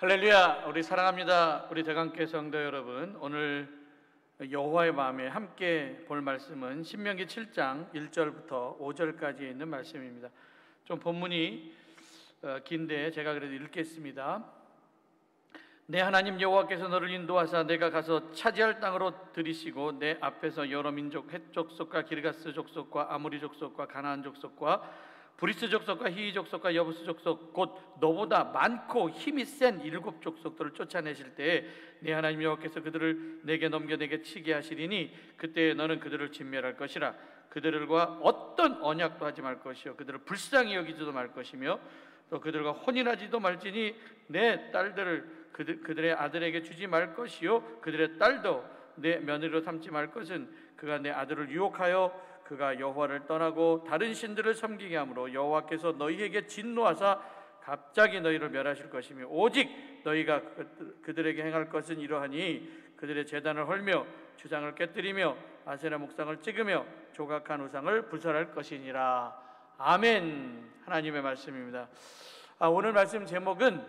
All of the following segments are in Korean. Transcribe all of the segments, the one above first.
할렐루야. 우리 사랑합니다. 우리 대강교회 성도 여러분, 오늘 여호와의 마음에 함께 볼 말씀은 신명기 7장 1절부터 5절까지 있는 말씀입니다. 좀 본문이 긴데 제가 그래도 읽겠습니다. 내 하나님 여호와께서 너를 인도하사 내가 가서 차지할 땅으로 들이시고 내 앞에서 여러 민족 헷 족속과 기르가스 족속과 아모리 족속과 가나안 족속과 브리스 족속과 히위 족속과 여부스 족속 곧 너보다 많고 힘이 센 7 족속들을 쫓아내실 때에 내 하나님 여호와께서 그들을 내게 넘겨 내게 치게 하시리니 그때 너는 그들을 진멸할 것이라. 그들과 어떤 언약도 하지 말 것이요 그들을 불쌍히 여기지도 말 것이며 또 그들과 혼인하지도 말지니 내 딸들을 그들의 아들에게 주지 말 것이요 그들의 딸도 내 며느리로 삼지 말 것은 그가 내 아들을 유혹하여 그가 여호와를 떠나고 다른 신들을 섬기게 하므로 여호와께서 너희에게 진노하사 갑자기 너희를 멸하실 것이며 오직 너희가 그들에게 행할 것은 이러하니 그들의 제단을 헐며 주상을 깨뜨리며 아세라 목상을 찍으며 조각한 우상을 불살할 것이니라. 아멘. 하나님의 말씀입니다. 오늘 말씀 제목은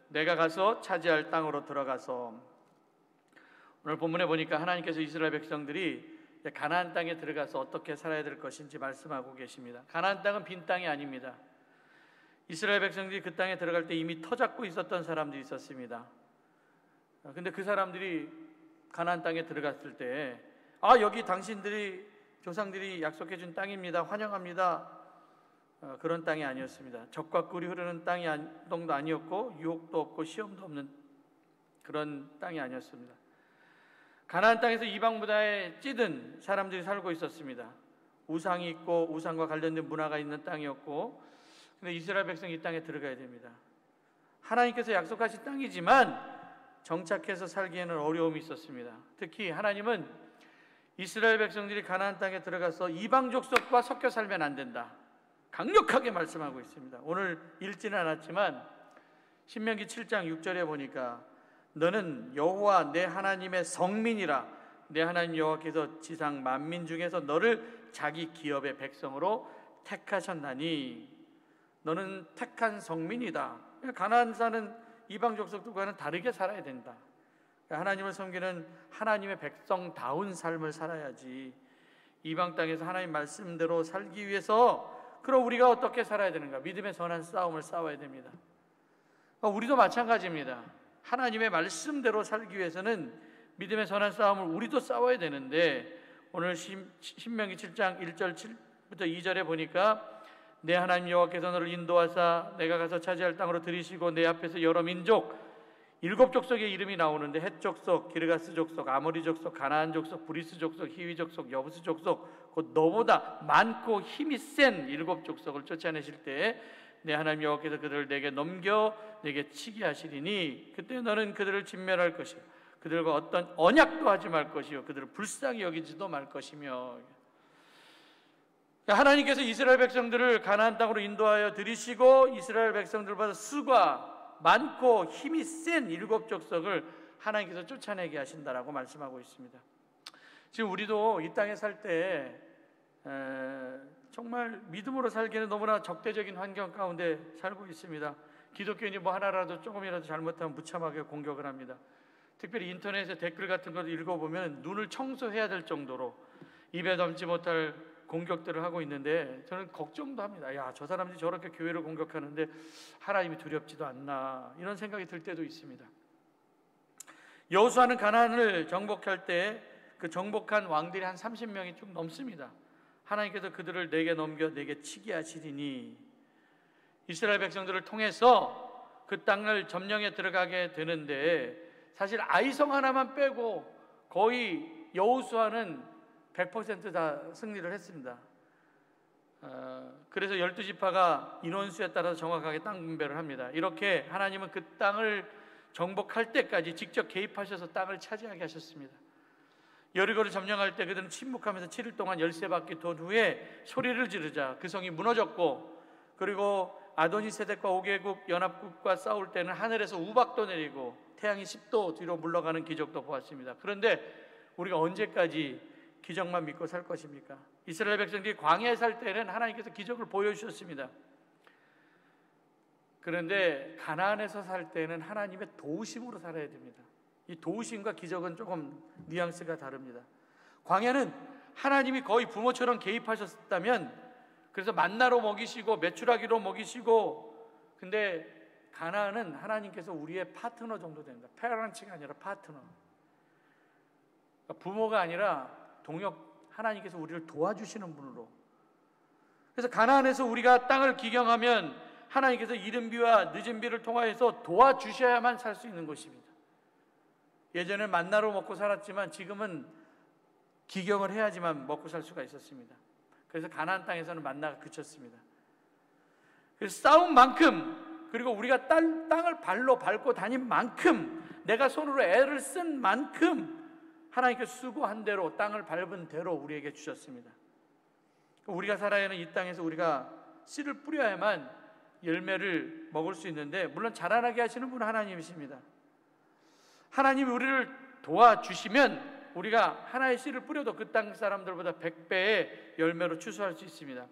내가 가서 차지할 땅으로 들어가서. 오늘 본문에 보니까 하나님께서 이스라엘 백성들이 가나안 땅에 들어가서 어떻게 살아야 될 것인지 말씀하고 계십니다. 가나안 땅은 빈 땅이 아닙니다. 이스라엘 백성들이 그 땅에 들어갈 때 이미 터 잡고 있었던 사람들이 있었습니다. 근데 그 사람들이 가나안 땅에 들어갔을 때 여기 당신들이 조상들이 약속해 준 땅입니다. 환영합니다. 그런 땅이 아니었습니다. 적과 꿀이 흐르는 땅도 아니었고 유혹도 없고 시험도 없는 그런 땅이 아니었습니다. 가나안 땅에서 이방 문화에 찌든 사람들이 살고 있었습니다. 우상이 있고 우상과 관련된 문화가 있는 땅이었고, 근데 이스라엘 백성이 이 땅에 들어가야 됩니다. 하나님께서 약속하신 땅이지만 정착해서 살기에는 어려움이 있었습니다. 특히 하나님은 이스라엘 백성들이 가나안 땅에 들어가서 이방 족속과 섞여 살면 안 된다, 강력하게 말씀하고 있습니다. 오늘 읽지는 않았지만 신명기 7장 6절에 보니까 너는 여호와 내 하나님의 성민이라. 내 하나님 여호와께서 지상 만민 중에서 너를 자기 기업의 백성으로 택하셨나니 너는 택한 성민이다. 가나안 사는 이방 족속들과는 다르게 살아야 된다. 하나님을 섬기는 하나님의 백성다운 삶을 살아야지. 이방 땅에서 하나님 말씀대로 살기 위해서 그럼 우리가 어떻게 살아야 되는가? 믿음의 선한 싸움을 싸워야 됩니다. 우리도 마찬가지입니다. 하나님의 말씀대로 살기 위해서는 믿음의 선한 싸움을 우리도 싸워야 되는데, 오늘 신명기 7장 1절부터 2절에 보니까 내 하나님 여호와께서 너를 인도하사 내가 가서 차지할 땅으로 들이시고 내 앞에서 여러 민족 7 족속의 이름이 나오는데 헷 족속, 기르가스 족속, 아모리 족속, 가나안 족속, 브리스 족속, 히위 족속, 여부스 족속 곧 너보다 많고 힘이 센 7 족속을 쫓아내실 때에 내 하나님 여호와께서 그들을 내게 넘겨 내게 치게 하시리니 그때 너는 그들을 진멸할 것이요 그들과 어떤 언약도 하지 말 것이요 그들을 불쌍히 여기지도 말 것이며. 하나님께서 이스라엘 백성들을 가나안 땅으로 인도하여 들이시고 이스라엘 백성들보다 수가 많고 힘이 센 7 족속을 하나님께서 쫓아내게 하신다라고 말씀하고 있습니다. 지금 우리도 이 땅에 살 때 정말 믿음으로 살기에는 너무나 적대적인 환경 가운데 살고 있습니다. 기독교인이 뭐 하나라도 조금이라도 잘못하면 무참하게 공격을 합니다. 특별히 인터넷에 댓글 같은 걸 읽어보면 눈을 청소해야 될 정도로 입에 담지 못할 공격들을 하고 있는데 저는 걱정도 합니다. 저 사람들이 저렇게 교회를 공격하는데 하나님이 두렵지도 않나, 이런 생각이 들 때도 있습니다. 여호수아는 가나안을 정복할 때 그 정복한 왕들이 한 30명이 좀 넘습니다. 하나님께서 그들을 내게 넘겨 내게 치게 하시리니, 이스라엘 백성들을 통해서 그 땅을 점령해 들어가게 되는데 사실 아이성 하나만 빼고 거의 여호수아는 100% 다 승리를 했습니다. 그래서 12지파가 인원수에 따라서 정확하게 땅 분배를 합니다. 이렇게 하나님은 그 땅을 정복할 때까지 직접 개입하셔서 땅을 차지하게 하셨습니다. 여리고를 점령할 때 그들은 침묵하면서 7일 동안 열쇠바퀴 돈 후에 소리를 지르자 그 성이 무너졌고, 그리고 아도니세덱과 5개국 연합국과 싸울 때는 하늘에서 우박도 내리고 태양이 10도 뒤로 물러가는 기적도 보았습니다. 그런데 우리가 언제까지 기적만 믿고 살 것입니까? 이스라엘 백성들이 광야에 살 때는 하나님께서 기적을 보여주셨습니다. 그런데 가나안에서 살 때는 하나님의 도우심으로 살아야 됩니다. 이 도우심과 기적은 조금 뉘앙스가 다릅니다. 광야는 하나님이 거의 부모처럼 개입하셨다면, 그래서 만나로 먹이시고 메추라기로 먹이시고, 근데 가나안은 하나님께서 우리의 파트너 정도 됩니다. 페어런츠가 아니라 파트너. 그러니까 부모가 아니라 동역, 하나님께서 우리를 도와주시는 분으로. 그래서 가나안에서 우리가 땅을 기경하면 하나님께서 이른 비와 늦은 비를 통하여서 도와주셔야만 살 수 있는 것입니다. 예전에 만나로 먹고 살았지만 지금은 기경을 해야지만 먹고 살 수가 있었습니다. 그래서 가나안 땅에서는 만나가 그쳤습니다. 그래서 싸운 만큼, 그리고 우리가 땅을 발로 밟고 다닌 만큼, 내가 손으로 애를 쓴 만큼 하나님께서 수고한 대로, 땅을 밟은 대로 우리에게 주셨습니다. 우리가 살아야 하는 이 땅에서 우리가 씨를 뿌려야만 열매를 먹을 수 있는데, 물론 자라나게 하시는 분은 하나님이십니다. 하나님이 우리를 도와주시면 우리가 하나의 씨를 뿌려도 그 땅 사람들보다 100배의 열매로 추수할 수 있습니다.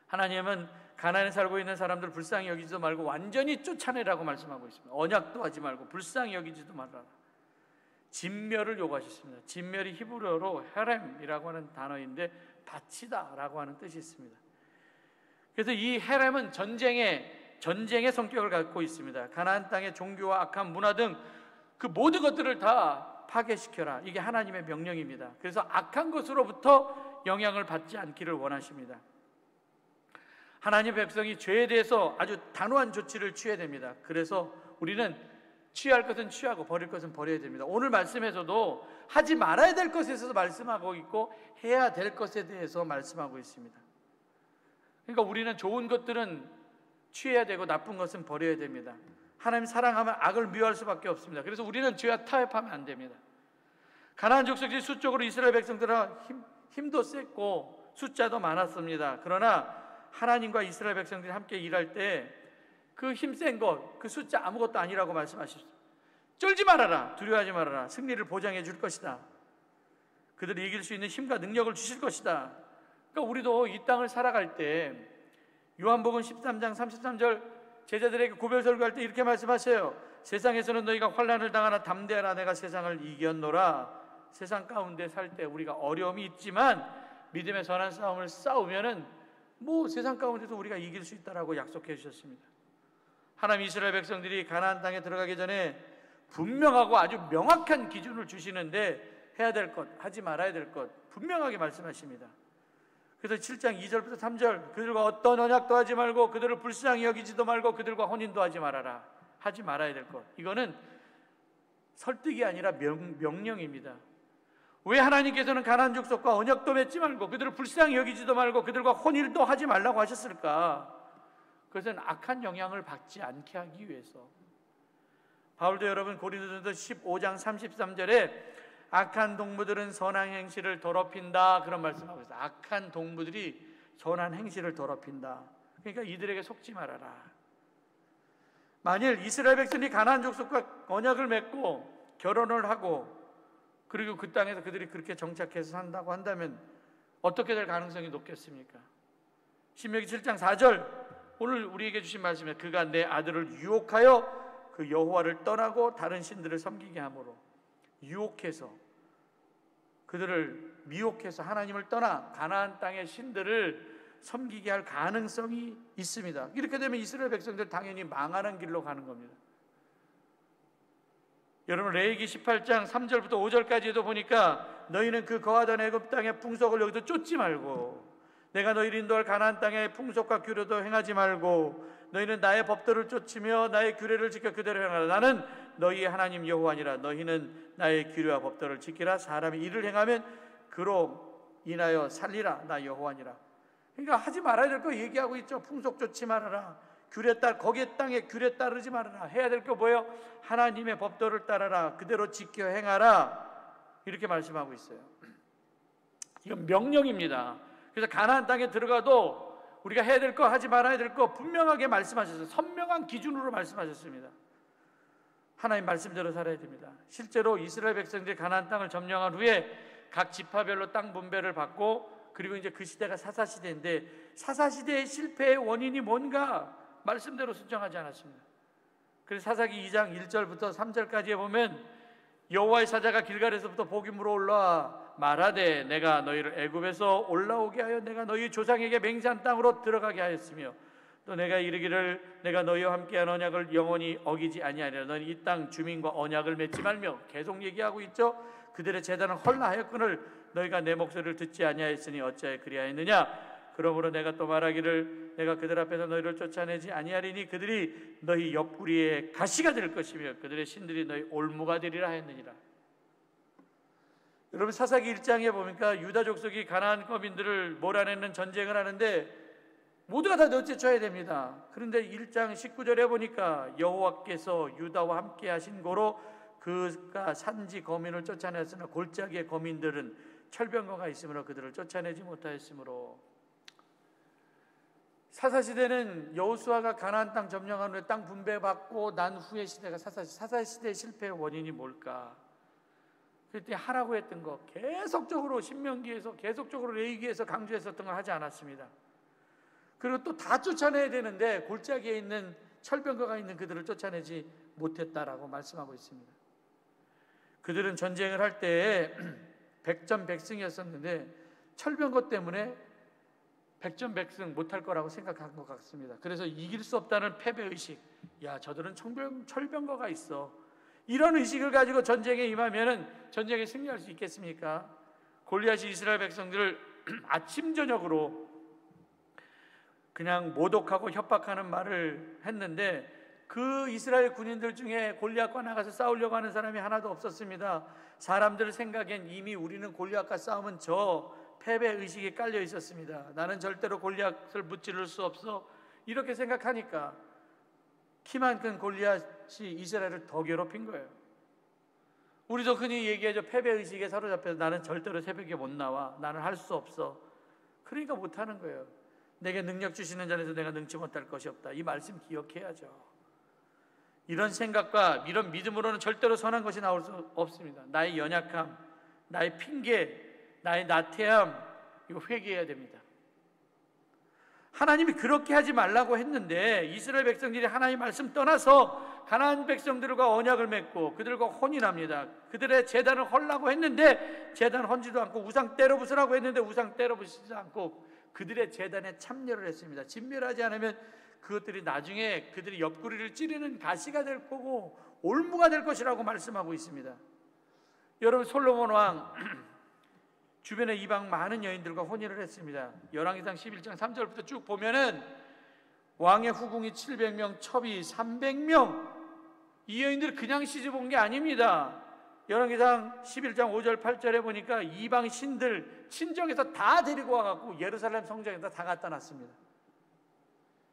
하나님은 가나안에 살고 있는 사람들 불쌍히 여기지도 말고 완전히 쫓아내라고 말씀하고 있습니다. 언약도 하지 말고 불쌍히 여기지도 말아라. 진멸을 요구하셨습니다. 진멸이 히브리어로 헤렘이라고 하는 단어인데 바치다라고 하는 뜻이 있습니다. 그래서 이 헤렘은 전쟁의 성격을 갖고 있습니다. 가나안 땅의 종교와 악한 문화 등 그 모든 것들을 다 파괴시켜라. 이게 하나님의 명령입니다. 그래서 악한 것으로부터 영향을 받지 않기를 원하십니다. 하나님의 백성이 죄에 대해서 아주 단호한 조치를 취해야 됩니다. 그래서 우리는 취할 것은 취하고 버릴 것은 버려야 됩니다. 오늘 말씀에서도 하지 말아야 될 것에 대해서 말씀하고 있고 해야 될 것에 대해서 말씀하고 있습니다. 그러니까 우리는 좋은 것들은 취해야 되고 나쁜 것은 버려야 됩니다. 하나님 사랑하면 악을 미워할 수밖에 없습니다. 그래서 우리는 죄와 타협하면 안 됩니다. 가나안 족속이 수적으로 이스라엘 백성들은 힘도 셌고 숫자도 많았습니다. 그러나 하나님과 이스라엘 백성들이 함께 일할 때 그 힘센 것, 그 숫자 아무것도 아니라고 말씀하십시오. 쫄지 말아라, 두려워하지 말아라, 승리를 보장해 줄 것이다. 그들이 이길 수 있는 힘과 능력을 주실 것이다. 그러니까 우리도 이 땅을 살아갈 때 요한복음 13장 33절 제자들에게 고별 설교할 때 이렇게 말씀하세요. 세상에서는 너희가 환난을 당하나 담대하라, 내가 세상을 이겼노라. 세상 가운데 살 때 우리가 어려움이 있지만 믿음의 선한 싸움을 싸우면은 세상 가운데서 우리가 이길 수 있다라고 약속해 주셨습니다. 하나님 이스라엘 백성들이 가나안 땅에 들어가기 전에 분명하고 아주 명확한 기준을 주시는데 해야 될 것, 하지 말아야 될 것 분명하게 말씀하십니다. 그래서 7장 2절부터 3절 그들과 어떤 언약도 하지 말고 그들을 불쌍히 여기지도 말고 그들과 혼인도 하지 말아라. 하지 말아야 될 것. 이거는 설득이 아니라 명령입니다. 왜 하나님께서는 가나안 족속과 언약도 맺지 말고 그들을 불쌍히 여기지도 말고 그들과 혼인도 하지 말라고 하셨을까? 그것은 악한 영향을 받지 않게 하기 위해서. 바울도 여러분 고린도전서 15장 33절에 악한 동무들은 선한 행실을 더럽힌다 그런 말씀하고 있어요. 악한 동무들이 선한 행실을 더럽힌다. 그러니까 이들에게 속지 말아라. 만일 이스라엘 백성이 가나안 족속과 언약을 맺고 결혼을 하고 그리고 그 땅에서 그들이 그렇게 정착해서 산다고 한다면 어떻게 될 가능성이 높겠습니까? 신명기 7장 4절 오늘 우리에게 주신 말씀에 그가 내 아들을 유혹하여 그 여호와를 떠나고 다른 신들을 섬기게 함으로 유혹해서 그들을 미혹해서 하나님을 떠나 가나안 땅의 신들을 섬기게 할 가능성이 있습니다. 이렇게 되면 이스라엘 백성들 당연히 망하는 길로 가는 겁니다. 여러분 레위기 18장 3절부터 5절까지도 보니까 너희는 그 거하던 애굽 땅의 풍속을 여기서 쫓지 말고 내가 너희를 인도할 가나안 땅의 풍속과 규례도 행하지 말고 너희는 나의 법도를 쫓으며 나의 규례를 지켜 그대로 행하라. 나는 너희의 하나님 여호와니라. 너희는 나의 규례와 법도를 지키라. 사람이 이를 행하면 그로 인하여 살리라. 나 여호와니라. 그러니까 하지 말아야 될 거 얘기하고 있죠. 풍속 쫓지 말아라. 규례 따라 거기에 땅에 규례 따르지 말아라. 해야 될 거 뭐예요? 하나님의 법도를 따라라. 그대로 지켜 행하라. 이렇게 말씀하고 있어요. 이건 명령입니다. 그래서 가나안 땅에 들어가도 우리가 해야 될 거 하지 말아야 될 거 분명하게 말씀하셨어요. 선명한 기준으로 말씀하셨습니다. 하나님 말씀대로 살아야 됩니다. 실제로 이스라엘 백성들이 가나안 땅을 점령한 후에 각 지파별로 땅 분배를 받고 그리고 이제 그 시대가 사사시대인데 사사시대의 실패의 원인이 뭔가 말씀대로 순종하지 않았습니다. 그래서 사사기 2장 1절부터 3절까지에 보면 여호와의 사자가 길갈에서부터 복이 물어 올라와 말하되 내가 너희를 애굽에서 올라오게 하여 내가 너희 조상에게 맹세한 땅으로 들어가게 하였으며 또 내가 이르기를 내가 너희와 함께한 언약을 영원히 어기지 아니하리라. 너희 이 땅 주민과 언약을 맺지 말며, 계속 얘기하고 있죠. 그들의 제단을 헐라하였거늘 너희가 내 목소리를 듣지 아니하였으니 어찌하여 그리하였느냐. 그러므로 내가 또 말하기를 내가 그들 앞에서 너희를 쫓아내지 아니하리니 그들이 너희 옆구리에 가시가 될 것이며 그들의 신들이 너희 올무가 되리라 하였느니라. 여러분, 사사기 1장에 보니까 유다 족속이 가나안 거민들을 몰아내는 전쟁을 하는데 모두가 다 넷째쳐야 됩니다. 그런데 1장 19절에 보니까 여호와께서 유다와 함께 하신 고로 그가 산지 거민을 쫓아냈으나 골짜기의 거민들은 철병거가 있으므로 그들을 쫓아내지 못하였으므로. 사사시대는 여호수아가 가나안 땅 점령한 후에 땅 분배받고 난 후의 시대가 사사시대의 실패의 원인이 뭘까? 그때 하라고 했던 거 계속적으로 신명기에서 계속적으로 레위기에서 강조했었던 걸 하지 않았습니다. 그리고 또 다 쫓아내야 되는데 골짜기에 있는 철병거가 있는 그들을 쫓아내지 못했다라고 말씀하고 있습니다. 그들은 전쟁을 할 때 백전백승이었었는데 철병거 때문에 백전백승 못할 거라고 생각한 것 같습니다. 그래서 이길 수 없다는 패배의식, 야 저들은 철병거가 있어, 이런 의식을 가지고 전쟁에 임하면 전쟁에 승리할 수 있겠습니까? 골리앗이 이스라엘 백성들을 아침 저녁으로 그냥 모독하고 협박하는 말을 했는데 그 이스라엘 군인들 중에 골리앗과 나가서 싸우려고 하는 사람이 하나도 없었습니다. 사람들 생각엔 이미 우리는 골리앗과 싸우면 저 패배의식이 깔려 있었습니다. 나는 절대로 골리앗을 무찌를 수 없어, 이렇게 생각하니까 키만 큰 골리앗이 이스라엘을 더 괴롭힌 거예요. 우리도 흔히 얘기하죠. 패배의식에 사로잡혀서 나는 절대로 새벽에 못 나와, 나는 할 수 없어. 그러니까 못하는 거예요. 내게 능력 주시는 자에서 내가 능치 못할 것이 없다. 이 말씀 기억해야죠. 이런 생각과 이런 믿음으로는 절대로 선한 것이 나올 수 없습니다. 나의 연약함, 나의 핑계, 나의 나태함, 이거 회개해야 됩니다. 하나님이 그렇게 하지 말라고 했는데 이스라엘 백성들이 하나님 말씀 떠나서 가나안 백성들과 언약을 맺고 그들과 혼인합니다. 그들의 제단을 헐라고 했는데 제단 헐지도 않고, 우상 때려 부수라고 했는데 우상 때려 부수지 않고 그들의 제단에 참여를 했습니다. 진멸하지 않으면 그것들이 나중에 그들이 옆구리를 찌르는 가시가 될 거고 올무가 될 것이라고 말씀하고 있습니다. 여러분, 솔로몬 왕 주변에 이방 많은 여인들과 혼인을 했습니다. 열왕기상 11장 3절부터 쭉 보면은 왕의 후궁이 700명, 첩이 300명. 이 여인들 그냥 시집 온 게 아닙니다. 열왕기상 11장 5절 8절에 보니까 이방 신들 친정에서 다 데리고 와갖고 예루살렘 성전에다 다 갖다 놨습니다.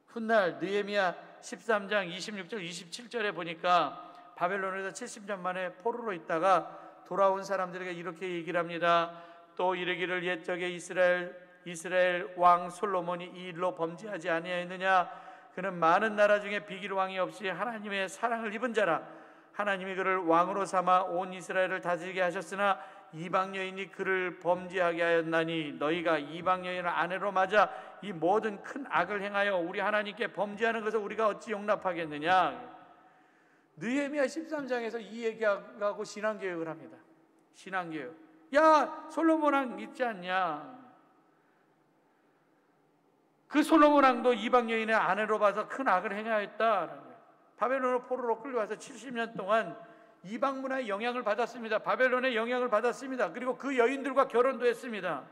훗날 느헤미야 13장 26절 27절에 보니까 바벨론에서 70년 만에 포로로 있다가 돌아온 사람들에게 이렇게 얘기를 합니다. 또 이르기를 옛적에 이스라엘 왕 솔로몬이 이 일로 범죄하지 아니하였느냐. 그는 많은 나라 중에 비길 왕이 없이 하나님의 사랑을 입은 자라. 하나님이 그를 왕으로 삼아 온 이스라엘을 다스리게 하셨으나 이방 여인이 그를 범죄하게 하였나니 너희가 이방 여인을 아내로 맞아 이 모든 큰 악을 행하여 우리 하나님께 범죄하는 것을 우리가 어찌 용납하겠느냐. 느헤미야 13장에서 이 얘기하고 신앙교육을 합니다. 신앙교육. 야, 솔로몬 왕 있지 않냐? 그 솔로몬 왕도 이방 여인의 아내로 봐서 큰 악을 행하였다. 바벨론으로 포로로 끌려와서 70년 동안 이방 문화의 영향을 받았습니다. 바벨론의 영향을 받았습니다. 그리고 그 여인들과 결혼도 했습니다.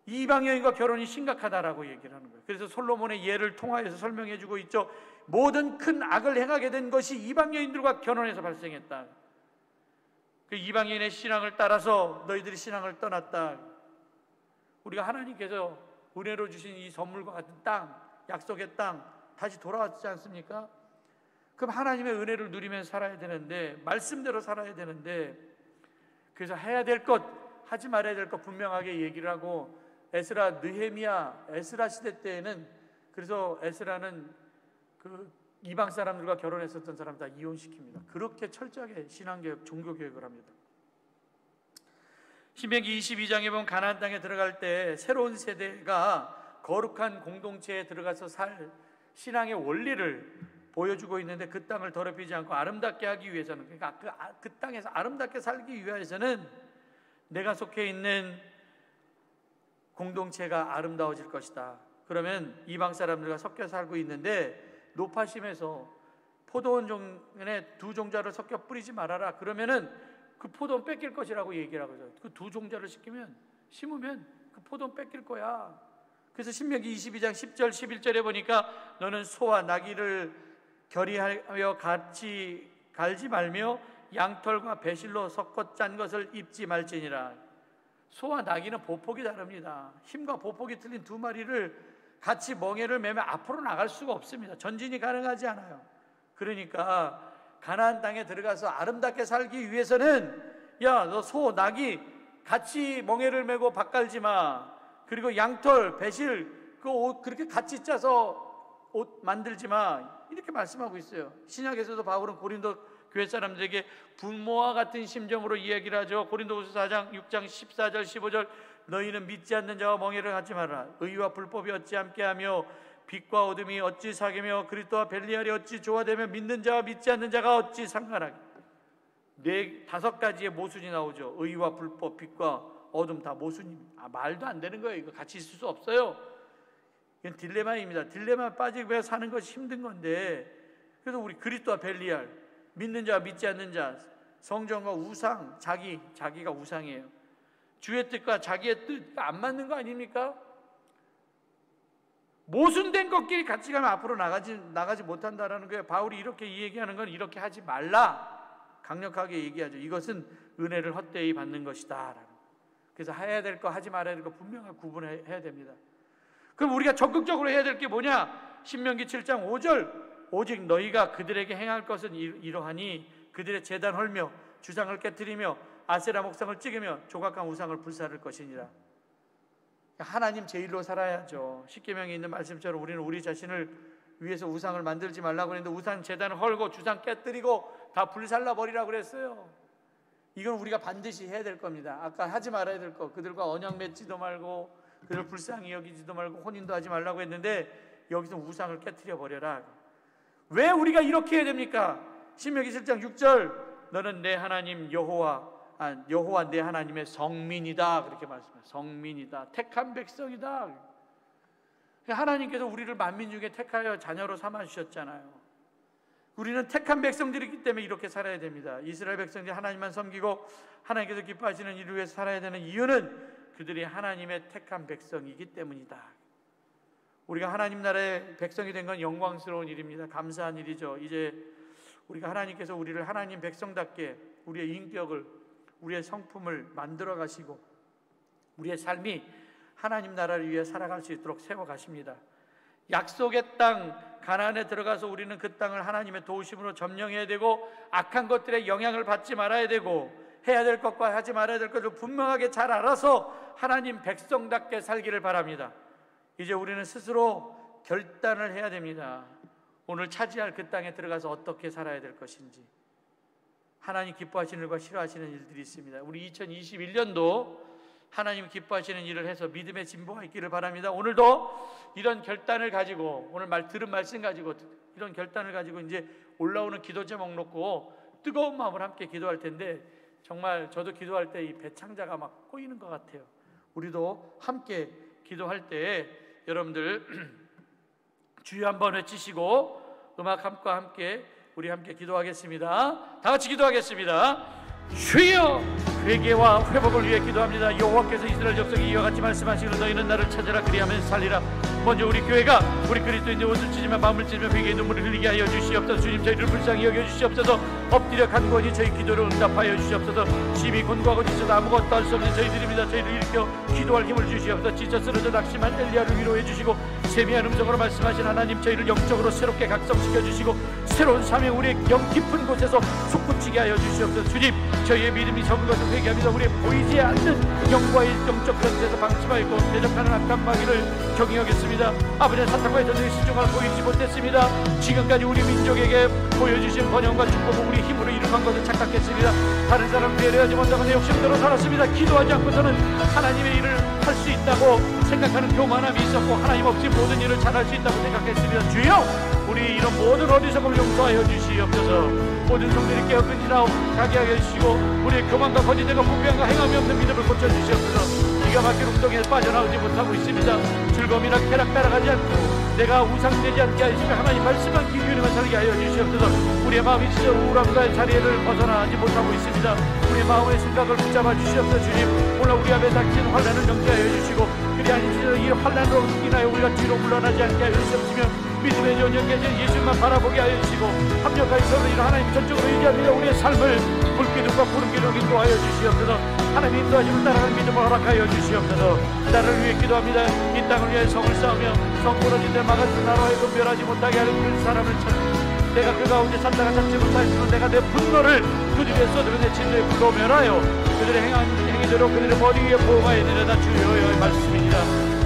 이방 여인과 결혼이 심각하다라고 얘기를 하는 거예요. 그래서 솔로몬의 예를 통하여서 설명해 주고 있죠. 모든 큰 악을 행하게 된 것이 이방 여인들과 결혼해서 발생했다. 그 이방 여인의 신앙을 따라서 너희들이 신앙을 떠났다. 우리가 하나님께서 은혜로 주신 이 선물과 같은 땅, 약속의 땅 다시 돌아왔지 않습니까? 그럼 하나님의 은혜를 누리면서 살아야 되는데, 말씀대로 살아야 되는데, 그래서 해야 될 것, 하지 말아야 될 것 분명하게 얘기를 하고, 에스라, 느헤미야, 에스라 시대 때에는 그래서 에스라는 그 이방 사람들과 결혼했었던 사람 다 이혼시킵니다. 그렇게 철저하게 신앙교육, 종교교육을 합니다. 신명기 22장에 보면 가나안 땅에 들어갈 때 새로운 세대가 거룩한 공동체에 들어가서 살 신앙의 원리를 보여주고 있는데 그 땅을 더럽히지 않고 아름답게 하기 위해서는, 그러니까 그 땅에서 아름답게 살기 위해서는 내가 속해 있는 공동체가 아름다워질 것이다. 그러면 이방 사람들과 섞여 살고 있는데 노파심에서 포도원 종에 두 종자를 섞여 뿌리지 말아라. 그러면은 그 포도원 뺏길 것이라고 얘기를 하거든요. 그 두 종자를 심으면 그 포도원 뺏길 거야. 그래서 신명기 22장 10절 11절에 보니까 너는 소와 나귀를 결의하여 같이 갈지 말며 양털과 배실로 섞어 짠 것을 입지 말지니라. 소와 나귀는 보폭이 다릅니다. 힘과 보폭이 틀린 두 마리를 같이 멍에를 매면 앞으로 나갈 수가 없습니다. 전진이 가능하지 않아요. 그러니까 가나안 땅에 들어가서 아름답게 살기 위해서는 야, 너 소, 나귀 같이 멍에를 메고 밭갈지 마. 그리고 양털, 배실 그 옷 그렇게 같이 짜서 옷 만들지 마. 이렇게 말씀하고 있어요. 신약에서도 바울은 고린도 교회 사람들에게 분모와 같은 심정으로 이야기를 하죠. 고린도후서 4장 6장 14절 15절 너희는 믿지 않는 자와 멍에를 하지 말라. 의와 불법이 어찌 함께하며 빛과 어둠이 어찌 사귀며 그리스도와 벨리알이 어찌 조화되며 믿는 자와 믿지 않는 자가 어찌 상관하게. 다섯 가지의 모순이 나오죠. 의와 불법, 빛과 어둠 다 모순입니다. 말도 안 되는 거예요. 이거 같이 있을 수 없어요. 이건 딜레마입니다. 딜레마 빠지고 사는 것이 힘든 건데, 그래서 우리 그리스도와 벨리알, 믿는 자와 믿지 않는 자, 성전과 우상, 자기가 우상이에요. 주의 뜻과 자기의 뜻 안 맞는 거 아닙니까? 모순된 것끼리 같이 가면 앞으로 나가지 못한다라는 거예요. 바울이 이렇게 얘기하는 건 이렇게 하지 말라 강력하게 얘기하죠. 이것은 은혜를 헛되이 받는 것이다. 그래서 해야 될 거 하지 말아야 될 거 분명하게 구분해야 됩니다. 그럼 우리가 적극적으로 해야 될 게 뭐냐? 신명기 7장 5절 오직 너희가 그들에게 행할 것은 이러하니 그들의 제단 헐며 주상을 깨뜨리며 아세라 목상을 찍으며 조각한 우상을 불사를 것이니라. 하나님 제일로 살아야죠. 십계명에 있는 말씀처럼 우리는 우리 자신을 위해서 우상을 만들지 말라고 했는데 우상 제단을 헐고 주상 깨뜨리고 다 불살라 버리라고 그랬어요. 이건 우리가 반드시 해야 될 겁니다. 아까 하지 말아야 될 거, 그들과 언약 맺지도 말고 그들 불쌍히 여기지도 말고 혼인도 하지 말라고 했는데 여기서 우상을 깨뜨려 버려라. 왜 우리가 이렇게 해야 됩니까? 신명기 7장 6절 너는 내 하나님 여호와 내 하나님의 성민이다. 그렇게 말씀해요. 성민이다. 택한 백성이다. 하나님께서 우리를 만민 중에 택하여 자녀로 삼아 주셨잖아요. 우리는 택한 백성들이기 때문에 이렇게 살아야 됩니다. 이스라엘 백성들이 하나님만 섬기고 하나님께서 기뻐하시는 일을 위해서 살아야 되는 이유는 그들이 하나님의 택한 백성이기 때문이다. 우리가 하나님 나라의 백성이 된 건 영광스러운 일입니다. 감사한 일이죠. 이제 우리가 하나님께서 우리를 하나님 백성답게 우리의 인격을, 우리의 성품을 만들어 가시고 우리의 삶이 하나님 나라를 위해 살아갈 수 있도록 세워 가십니다. 약속의 땅 가나안에 들어가서 우리는 그 땅을 하나님의 도우심으로 점령해야 되고 악한 것들의 영향을 받지 말아야 되고 해야 될 것과 하지 말아야 될 것을 분명하게 잘 알아서 하나님 백성답게 살기를 바랍니다. 이제 우리는 스스로 결단을 해야 됩니다. 오늘 차지할 그 땅에 들어가서 어떻게 살아야 될 것인지. 하나님 기뻐하시는 일과 싫어하시는 일들이 있습니다. 우리 2021년도 하나님 기뻐하시는 일을 해서 믿음의 진보가 있기를 바랍니다. 오늘도 이런 결단을 가지고, 오늘 들은 말씀 가지고 이런 결단을 가지고 이제 올라오는 기도 제목 놓고 뜨거운 마음을 함께 기도할 텐데, 정말 저도 기도할 때 이 배창자가 막 꼬이는 것 같아요. 우리도 함께 기도할 때 여러분들 주여 한번 외치시고 음악함과 함께 우리 함께 기도하겠습니다. 다 같이 기도하겠습니다. 주여, 회개와 회복을 위해 기도합니다. 여호와께서 이스라엘 족속에 이와 같이 말씀하시기를 너희는 나를 찾으라 그리하면 살리라. 먼저 우리 교회가 우리 그리스도인의 옷을 찢으며 마음을 찢으며 회개의 눈물을 흘리게 하여 주시옵소서. 주님, 저희를 불쌍히 여겨 주시옵소서. 엎드려 간구하니 저희 기도를 응답하여 주시옵소서. 심히 곤고하고 지쳐서 아무것도 할 수 없는 저희들입니다. 저희를 일으켜 기도할 힘을 주시옵소서. 지쳐 쓰러져 낙심한 엘리야를 위로해 주시고 세미한 음성으로 말씀하신 하나님, 저희를 영적으로 새롭게 각성시켜 주시고 새로운 사명 우리의 영 깊은 곳에서 솟구치게 하여 주시옵소서. 주님, 저희의 믿음이 적은 것을 회개합니다. 우리의 보이지 않는 영과의 영적 변태에서 방치하였고 대적하는 악한 마귀를 경외하겠습니다. 아버지, 사탄과의 전쟁에 신중함을 보이지 못했습니다. 지금까지 우리 민족에게 보여주신 번영과 축복은 우리 힘으로 이룩한 것을 착각했습니다. 다른 사람 배려하지 못하고 내 욕심대로 살았습니다. 기도하지 않고서는 하나님의 일을 할 수 있다고 생각하는 교만함이 있었고 하나님 없이 모든 일을 잘할 수 있다고 생각했습니다. 주여, 우리 이런 모든 어리석음을 용서하여 주시옵소서. 모든 성들이 깨어끈지나 가게 하여 주시고 우리의 교만과 거짓되고 부패함과 행함이 없는 믿음을 고쳐주시옵소서. 기가 막힌 웅덩이에 빠져나오지 못하고 있습니다. 즐거움이나 쾌락 따라가지 않고 내가 우상되지 않게 하시며 하나님 말씀만 기준에만 살게 하여 주시옵소서. 우리의 마음이 진짜 우울함과의 자리를 벗어나지 못하고 있습니다. 우리의 마음의 생각을 붙잡아 주시옵소서. 주님, 오늘 우리 앞에 닥친 환난을 명제하여 주시고 그리 아니시여 이 환난으로 인하여 우리가 뒤로 물러나지 않게 하여 주시옵시며 믿음의 전쟁 계신 예수만 바라보게 하여 주시고 합력하여 서로 이런 하나님 전적으로 의지하며 우리의 삶을 불기둥과 구름기둥 인도하여 주시옵소서. 하나님 인도하심을 따라가는 믿음을 허락하여 주시옵소서. 나를 위해 기도합니다. 이 땅을 위해 성을 쌓으며 성 무너진 데 막아서 나라에 분별하지 못하게 하는 그 사람을 찾는 내가 그 가운데 산다가 잡지 못하였으면 내가 내 분노를 그들에게 쏟으며 내 진노에 불로 멸하여 그들의 행위대로 그들의 머리 위에 보호하여 내려다 주여의 말씀입니다.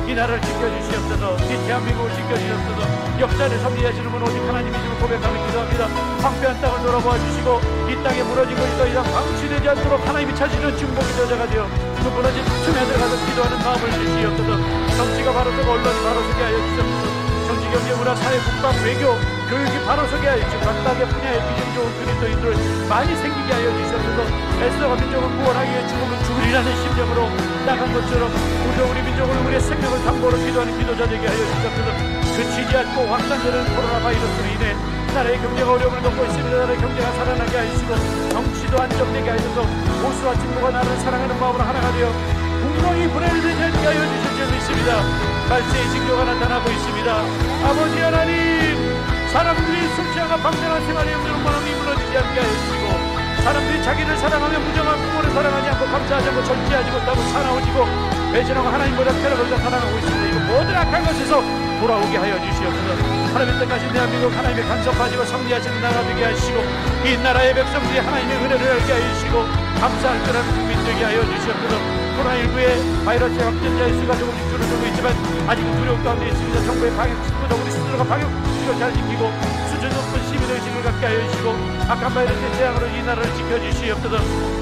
이 나라를 지켜주시옵소서. 이 대한민국을 지켜주시옵소서. 역사를 섭리하시는 분 오직 하나님이심을 고백하며 기도합니다. 황폐한 땅을 돌아보아 주시고 이 땅에 무너진 것이 더 이상 방치되지 않도록 하나님이 찾으시는 중복이 저자가 되어 그 무너진 틈에 들어가서 기도하는 마음을 주시옵소서. 정치가 바로서고 언론이 바로서게 하여 주시옵소서. 정치, 경제, 문화, 사회, 국방, 외교, 교육이 바로서게 하여 주시고 각각의 분야에 비전 좋은 그리스도인들 많이 생기게 하여 주시옵소서. 애써가 민족을 구원하기 위해 죽으면 죽으리라는 심정으로 나간 것처럼 우리 민족을 우리의 생명을 담보로 기도하는 기도자 되게 하여 주시옵소서. 그치지 않고 확산되는 코로나 바이러스로 인해 나라의 경제가 어려움을 겪고 있습니다. 나라의 경제가 살아나게 하시고 정치도 안정되게 하셔서 보수와 진보가 나를 사랑하는 마음으로 하나가 되어 분명히 분해되지 않게 하여 주실 줄 믿습니다. 말세의 징조가 나타나고 있습니다. 아버지 하나님, 사람들이 술 취하가 방탕한 생활에 염려는 마음이 무너지지 않게 하여 주시고 사람들이 자기를 사랑하며 무정한 부모를 사랑하지 않고 감사하지 않고 절제하지 못하고 사나워지고 배신하고 하나님보다 쾌락을 더 사랑하고 있습니다. 이거 모든 악한 것에서 돌아오게 하여 주시옵소서. 하나님의 뜻하신 대한민국 하나님의 간섭하시고 성리하시는 나라 되게 하시고 이 나라의 백성들이 하나님의 은혜를 알게 하여 주시고 감사할 줄 아는 국민 되게 하여 주시옵소서. 코로나19의 바이러스 확진자의 수가 조금씩 줄어들고 있지만 아직은 두려움 가운데 있습니다. 정부의 방역 수도 우리 스스로가 방역 수칙을 잘 지키고 수준 높은 시민의식을 갖게 하여 주시고 악한 바이러스의 재앙으로 이 나라를 지켜주시옵소서.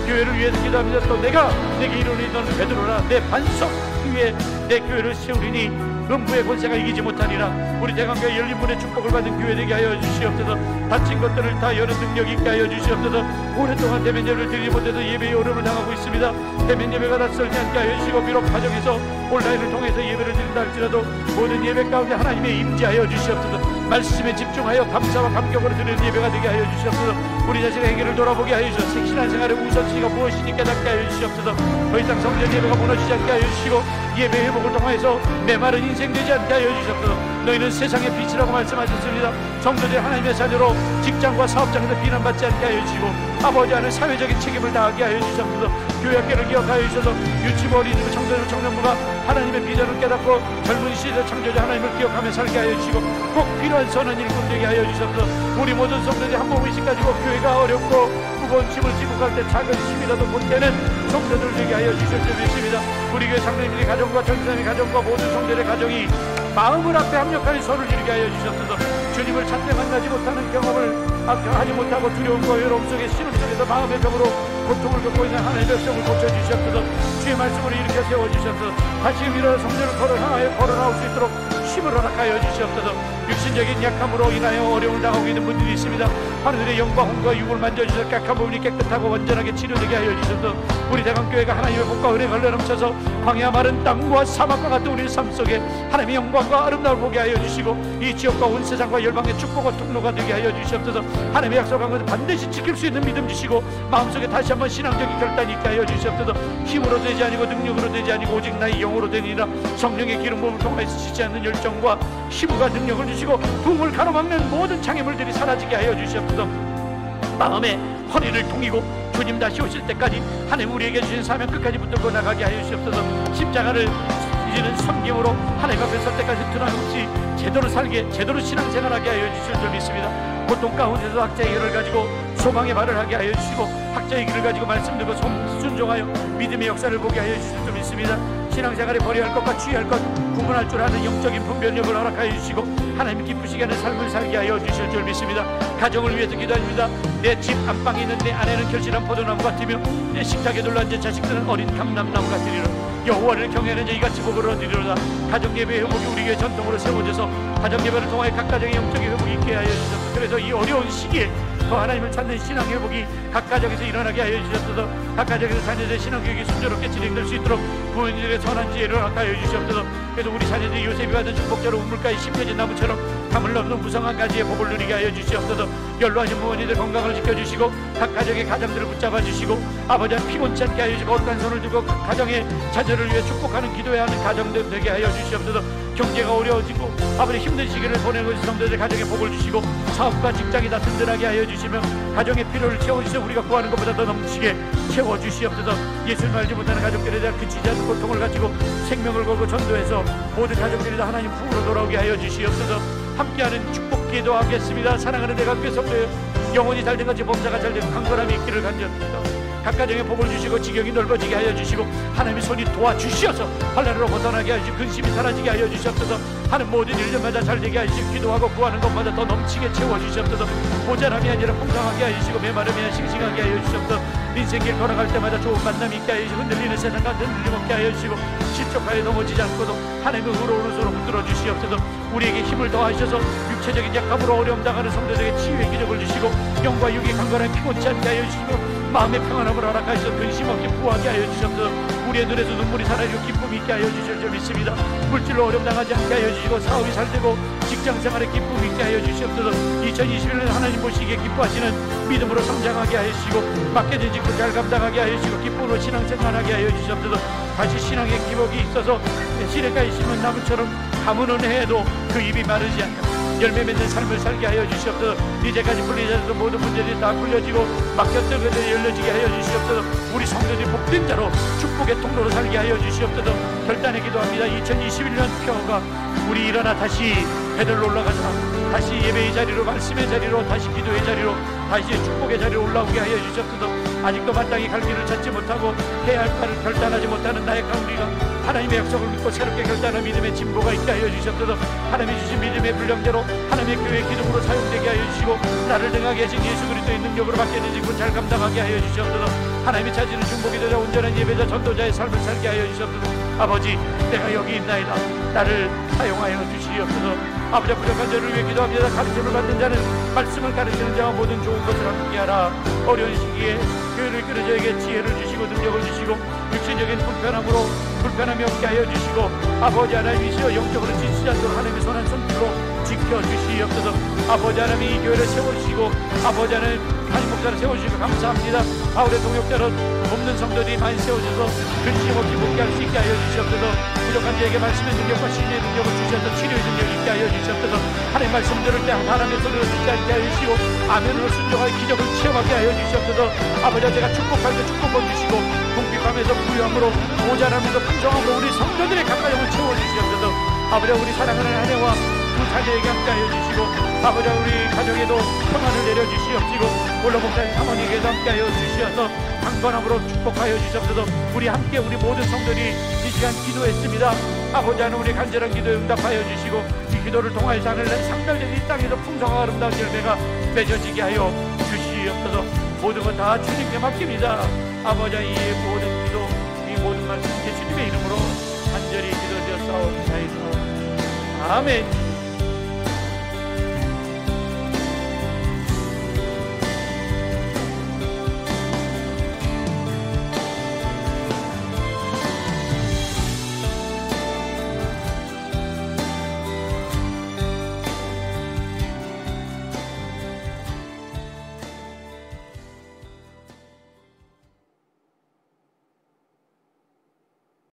교회를 위해서 기도합니다. 또 내가 내게 이르노니 너는 베드로라. 내 반석 위에 내 교회를 세우리니 음부의 권세가 이기지 못하니라. 우리 대강교회 열린 문의 축복을 받은 교회 되게 하여 주시옵소서. 닫힌 것들을 다 여는 능력 있게 하여 주시옵소서. 오랫동안 대면 예배를 드리지 못해서 예배의 어려움을 당하고 있습니다. 대면 예배가 낯설지 않게 하여 주시고 비록 가정에서 온라인을 통해서 예배를 드린다 할지라도 모든 예배 가운데 하나님의 임재하여 주시옵소서. 말씀에 집중하여 감사와 감격으로 드리는 예배가 되게 하여 주시옵소서. 우리 자신의 행위를 돌아보게 하여 주시옵소서. 신앙 생활의 우선순위가 무엇인지 깨닫게 하여 주시옵소서. 더 이상 성전 예배가 무너지지 않게 하여 주시고 예배 회복을 통해서 메마른 인생 되지 않게 하여 주시옵소서. 너희는 세상의 빛이라고 말씀하셨습니다. 성도들 하나님의 자녀로 직장과 사업장에서 비난받지 않게 하여 주시고 아버지 안에 사회적인 책임을 다하게 하여 주시옵소서. 교회학교를 기억하여 주셔서 유치부 어린이집 청소년 청년부가 하나님의 비전을 깨닫고 젊은 시대 창조자 하나님을 기억하며 살게 하여 주시고 꼭 필요한 선한 일꾼 되게 하여 주시옵소서. 우리 모든 성도들이 한 몸 의식 가지고 교회가 어렵고 무거운 짐을 지고 갈 때 작은 힘이라도 보태는 성도들 되게 하여 주실 줄 믿습니다. 우리 교회 장로님들의 가정과 전사님의 가정과 모든 성도들의 가정이 마음을 앞에 합력하여 서로를 이루게 하여 주셨소서. 주님을 찾되 만나지 못하는 경험을 하지 못하고 두려움과 외로움 속에 신음 속에서 마음의 병으로 고통을 겪고 있는 하나님의 백성을 고쳐주셨소서. 주의 말씀으로 일으켜 세워주셨소서. 다시 일어나 성전을 걸어 나올 수 있도록 힘을 허락하여 주시옵소서. 육신적인 약함으로 인하여 어려움을 당하고 있는 분들이 있습니다. 하늘의 영광과 육을 만져주셔서 깨끗한 부분이 깨끗하고 완전하게 치료되게 하여 주셔서 우리 대강교회가 하나님의 복과 은혜가 흘러넘쳐서 광야 마른 땅과 사막과 같은 우리 삶 속에 하나님의 영광과 아름다움을 보게 하여 주시고 이 지역과 온 세상과 열방의 축복과 통로가 되게 하여 주시옵소서. 하나님의 약속한 것을 반드시 지킬 수 있는 믿음 주시고 마음속에 다시 한번 신앙적인 결단이 있게 하여 주시옵소서. 힘으로 되지 아니고 능력으로 되지 아니고 오직 나의 영으로 되니라. 성령의 기름 부음을 통하여서 지지 않는 열정과 힘과 능력을 주시고 부흥을 가로막는 모든 장애물들이 사라지게 하여 주시옵소서. 마음의 허리를 동이고 주님 다시 오실 때까지 하나님 우리에게 주신 사명 끝까지 붙들고 나가게 하여 주시옵소서. 십자가를 이제는 섬김으로 하나님 앞에 설 때까지 드러남없이 제대로 살게 제대로 신앙생활하게 하여 주실 줄 믿습니다. 고통 가운데서 학자의 길을 가지고 소망의 말을 하게 하여 주시고 학자의 길을 가지고 말씀 듣고 순종하여 믿음의 역사를 보게 하여 주실 줄 믿습니다. 신앙생활에 버려야 할 것과 취해야 할 것 구분할 줄 아는 영적인 분별력을 허락하여 주시고 하나님 기쁘시게 하는 삶을 살게 하여 주실 줄 믿습니다. 가정을 위해서 기도합니다. 내 집 안방에 있는 내 아내는 결실한 포도나무 같으며 내 식탁에 둘러앉은 자식들은 어린 감람나무 같으리라. 여호와를 경외하는 자 이같이 복을 얻으리로다. 가정예배 회복이 우리 교회 전통으로 세워져서 가정예배를 통하여 각 가정의 영적인 회복이 있게 하여 주셔서 그래서 이 어려운 시기에 더 하나님을 찾는 신앙 회복이 각 가정에서 일어나게 하여 주시옵소서. 각 가정에서 자녀들의 신앙 교육이 순조롭게 진행될 수 있도록 부모님들의 선한 지혜를 허락하여 주시옵소서. 그래서 우리 자녀들이 요셉이 받은 축복처럼 우물가에 심겨진 나무처럼 담을 넘는 무성한 가지의 복을 누리게 하여 주시옵소서. 연로하신 부모님들 건강을 지켜주시고 각 가정의 가장들을 붙잡아 주시고 아버지는 피곤치 않게 하여 주시고 어떤 손을 들고 가정의 자녀를 위해 축복하는 기도해야 하는 가정들 되게 하여 주시옵소서. 경제가 어려워지고 아버지 힘든 시기를 보내고 있는 성도들 가정에 복을 주시고 사업과 직장이 다 든든하게 하여 주시며 가정의 필요를 채워주시고 우리가 구하는 것보다 더 넘치게 채워주시옵소서. 예수를 알지 못하는 가족들에 대한 그치지 않는 고통을 가지고 생명을 걸고 전도해서 모든 가족들이 다 하나님 품으로 돌아오게 하여 주시옵소서. 함께하는 축복 기도하겠습니다. 사랑하는 내 가족의 성도여, 영혼이 잘된 것이 범사가 잘되고 강건함이 있기를 간절합니다. 각 가정에 복을 주시고 지경이 넓어지게 하여 주시고 하나님의 손이 도와주시어서 환난으로 벗어나게 하시고 근심이 사라지게 하여 주시옵소서. 하는 모든 일들마다 잘되게 하시고 기도하고 구하는 것마다 더 넘치게 채워주시옵소서. 모자람이 아니라 풍성하게 하여 주시고 메마름이 아니라 싱싱하게 하여 주시옵소서. 인생길 걸어갈 때마다 좋은 만남이 있게 하여 주시고 흔들리는 세상 가운데 흔들림 없게 하여 주시고 실족하여 넘어지지 않고도 하나님의 의로 오른손으로 붙들어 주시옵소서. 우리에게 힘을 더하셔서 육체적인 약함으로 어려움 당하는 성도들에게 치유의 기적을 주시고 영과 육이 강건하게 피곤치 않게 하여 주시고 마음의 평안함을 허락하셔서 근심 없이 부하게 하여 주셔서 우리의 눈에서 눈물이 사라지고 기쁨이 있게 하여 주실 줄 믿습니다. 물질로 어려움 당하지 않게 하여 주시고 사업이 잘되고 직장생활에 기쁨이 있게 하여 주시옵소서. 2021년 하나님 보시기에 기뻐하시는 믿음으로 성장하게 하여 주시고 맡겨진 직분 잘 감당하게 하여 주시고 기쁨으로 신앙생활하게 하여 주시옵소서. 다시 신앙의 기복이 있어서 시냇가에 심은 나무처럼 가무는 해에도 그 입이 마르지 않고 열매 맺는 삶을 살게 하여 주시옵소서. 이제까지 풀리지 않았던 모든 문제들이 다 풀려지고 막혔던 것들이 열려지게 하여 주시옵소서. 우리 성도들이 복된 자로 축복의 통로로 살게 하여 주시옵소서. 결단에 기도합니다. 2021년 평화가 우리 일어나 다시 배들로 올라가자. 다시 예배의 자리로 말씀의 자리로 다시 기도의 자리로 다시 축복의 자리로 올라오게 하여 주시옵소서. 아직도 마땅히 갈 길을 찾지 못하고 해야 할 바를 결단하지 못하는 나약한 우리가 하나님의 약속을 믿고 새롭게 결단한 믿음의 진보가 있게 하여 주시옵소서. 하나님이 주신 믿음의 불량대로 하나님의 교회의 기둥으로 사용되게 하여 주시고 나를 등하게 하신 예수 그리스도의 능력으로 맡겨진 직분 잘 감당하게 하여 주시옵소서. 하나님이 찾으는 중보기 되자 온전한 예배자 전도자의 삶을 살게 하여 주시옵소서. 아버지, 내가 여기 있나이다. 나를 사용하여 주시옵소서. 아버지, 부족한 자를 위해 기도합니다. 가르침을 받는 자는 말씀을 가르치는 자와 모든 좋은 것을 함께하라. 어려운 시기에 교회를 이끌어 저에게 지혜를 주시고 능력을 주시고 육신적인 불편함이 없게 하여 주시고 아버지 하나님이시여 영적으로 지치지 않도록 하나님의 선한 손길로 지켜주시옵소서. 아버지 하나님 이 교회를 세워주시고 아버지 하나님 담임 목사를 세워주시고 감사합니다. 바울의 동역자로 돕는 성도들이 많이 세워져서 근심 없이 복귀할 수 있게 하여 주시옵소서. 부족한 자에게 말씀의 능력과 신의 능력을 주셔서 치료의 능력을 있게 하여 주시옵소서. 하나님 말씀 들을 때 사람의 소리를 듣지 않게 하여 주시고 아멘으로 순종하여 기적을 체험하게 하여 주시옵소서. 아버지, 제가 축복할 때 축복을 주시고 궁핍함에서 부유함으로 모자람에서 풍성함으로 우리 성도들의 가까이를 채워주시옵소서. 아버지, 우리 사랑하는 아내와 두 자녀에게 함께 하여 주시고 아버지, 우리 가정에도 평안을 내려주시옵시고 올라봉사님 사모님에게도 함께 하여 주시어서 강건함으로 축복하여 주시옵소서. 우리 함께 우리 모든 성도들이 이 시간 기도했습니다. 아버지 하나님, 우리 간절한 기도에 응답하여 주시고 이 기도를 통하여 하늘 상달된 이 땅에서 풍성한 아름다운 열매가 맺어지게 하여 주시옵소서. 모든 건 다 주님께 맡깁니다. 아버지, 이 모든 기도, 이 모든 말씀 예수님의 이름으로 간절히 기도드렸사옵나이다. 아멘.